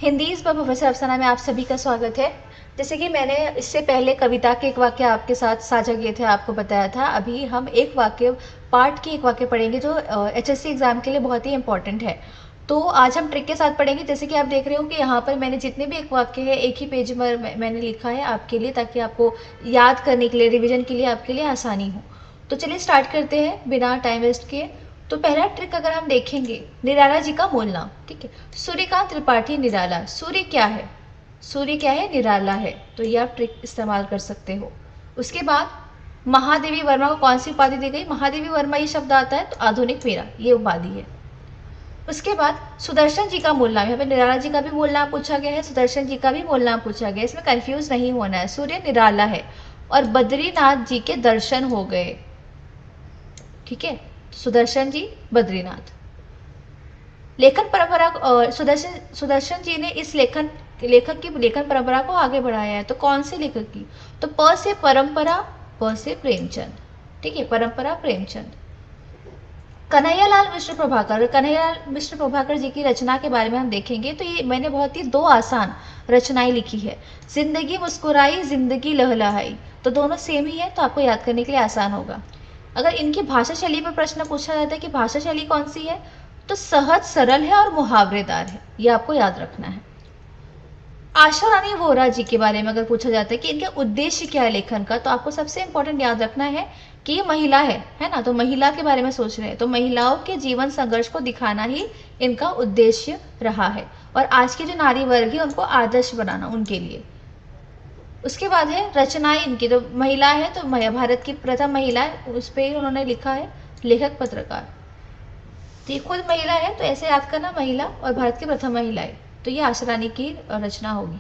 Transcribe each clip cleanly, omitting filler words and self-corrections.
हिंदी इस पर प्रोफेसर अफसाना में आप सभी का स्वागत है। जैसे कि मैंने इससे पहले कविता के एक वाक्य आपके साथ साझा किए थे, आपको बताया था। अभी हम एक वाक्य पार्ट के एक वाक्य पढ़ेंगे जो एचएससी एग्जाम के लिए बहुत ही इंपॉर्टेंट है। तो आज हम ट्रिक के साथ पढ़ेंगे। जैसे कि आप देख रहे हो कि यहाँ पर मैंने जितने भी एक वाक्य है एक ही पेज पर मैंने लिखा है आपके लिए, ताकि आपको याद करने के लिए, रिविजन के लिए आपके लिए आसानी हो। तो चलिए स्टार्ट करते हैं बिना टाइम वेस्ट किए। तो पहला ट्रिक अगर हम देखेंगे, निराला जी का मूल नाम। ठीक है, सूर्यकांत त्रिपाठी निराला। सूर्य क्या है? सूर्य क्या है? निराला है। तो ये आप ट्रिक इस्तेमाल कर सकते हो। उसके बाद महादेवी वर्मा को कौन सी उपाधि दी गई? महादेवी वर्मा ये शब्द आता है तो आधुनिक मीरा ये उपाधि है। उसके बाद सुदर्शन जी का मूल नाम। यहाँ पे निराला जी का भी मूल नाम पूछा गया है, सुदर्शन जी का भी मूल नाम पूछा गया है, इसमें कंफ्यूज नहीं होना है। सूर्य निराला है और बद्रीनाथ जी के दर्शन हो गए। ठीक है, सुदर्शन जी, बद्रीनाथ। लेखन परंपरा, सुदर्शन जी ने इस लेखक की लेखन परंपरा को आगे बढ़ाया है। तो कौन से लेखक की? तो प से परंपरा, प से प्रेमचंद। ठीक है, परंपरा प्रेमचंद। कन्हैयालाल मिश्र प्रभाकर। कन्हैयालाल मिश्र प्रभाकर जी की रचना के बारे में हम देखेंगे तो ये मैंने बहुत ही दो आसान रचनाएं लिखी है। जिंदगी मुस्कुराई, जिंदगी लहलहाई। तो दोनों सेम ही है, तो आपको याद करने के लिए आसान होगा। अगर इनकी भाषा शैली पर प्रश्न पूछा जाता है कि भाषा शैली कौन सी है, तो सहज, सरल है और मुहावरेदार है। ये आपको याद रखना है। आशा रानी वोहरा जी के बारे में अगर पूछा जाता है कि इनका उद्देश्य क्या है लेखन का, तो आपको सबसे इंपॉर्टेंट याद रखना है कि ये महिला है ना। तो महिला के बारे में सोच रहे हैं, तो महिलाओं के जीवन संघर्ष को दिखाना ही इनका उद्देश्य रहा है, और आज की जो नारी वर्ग है उनको आदर्श बनाना उनके लिए। उसके बाद है रचनाएं इनकी। तो महिला है तो भारत की प्रथम महिला है, उस पर उन्होंने लिखा है लेखक पत्रकार। तो ये खुद महिला है, तो ऐसे याद करना, महिला और भारत की प्रथम महिला है। तो ये आशा रानी की रचना होगी।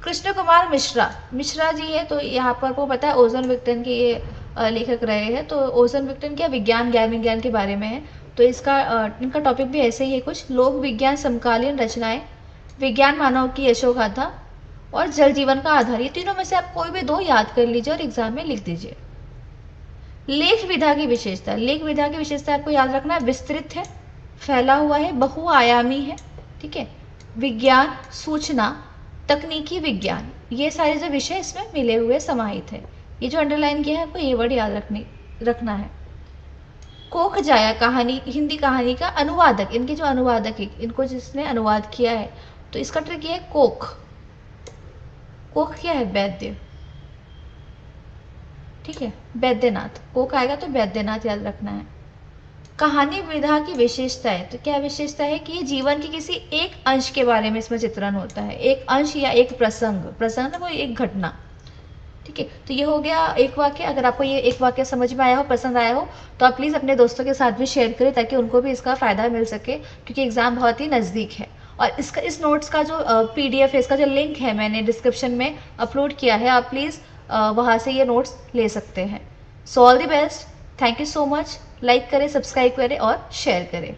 कृष्ण कुमार मिश्रा। मिश्रा जी है, तो यहाँ पर वो पता है ओजोन विघटन के ये लेखक रहे हैं। तो ओजोन विघटन क्या, विज्ञान, ज्ञान विज्ञान के बारे में है। तो इनका टॉपिक भी ऐसे ही है कुछ। लोक विज्ञान समकालीन रचनाएं, विज्ञान मानव की यशोगाथा और जल जीवन का आधार। ये तीनों में से आप कोई भी दो याद कर लीजिए और एग्जाम में लिख दीजिए। लेख विधा की विशेषता। लेख विधा की विशेषता आपको याद रखना है, विस्तृत है, फैला हुआ है, बहुआयामी है। ठीक है, विज्ञान, सूचना, तकनीकी विज्ञान, ये सारे जो विषय इसमें मिले हुए समाहित है। ये जो अंडरलाइन किया है आपको ये वर्ड याद रखना है। कोख जाया कहानी, हिंदी कहानी का अनुवादक। इनके जो अनुवादक है, इनको जिसने अनुवाद किया है, तो इसका ट्रिक ये है कोख। कोख क्या है? वैद्य। ठीक है, वैद्यनाथ। कोख आएगा तो वैद्यनाथ याद रखना है। कहानी विधा की विशेषता है। तो क्या विशेषता है कि ये जीवन के किसी एक अंश के बारे में इसमें चित्रण होता है। एक अंश या एक प्रसंग, प्रसंग ना कोई एक घटना। ठीक है, तो ये हो गया एक वाक्य। अगर आपको ये एक वाक्य समझ में आया हो, पसंद आया हो, तो आप प्लीज़ अपने दोस्तों के साथ भी शेयर करें ताकि उनको भी इसका फ़ायदा मिल सके, क्योंकि एग्ज़ाम बहुत ही नज़दीक है। और इस नोट्स का जो PDF है, इसका जो लिंक है मैंने डिस्क्रिप्शन में अपलोड किया है, आप प्लीज़ वहाँ से ये नोट्स ले सकते हैं। So all the best, thank you so much. Like करें, सब्सक्राइब करें और शेयर करें।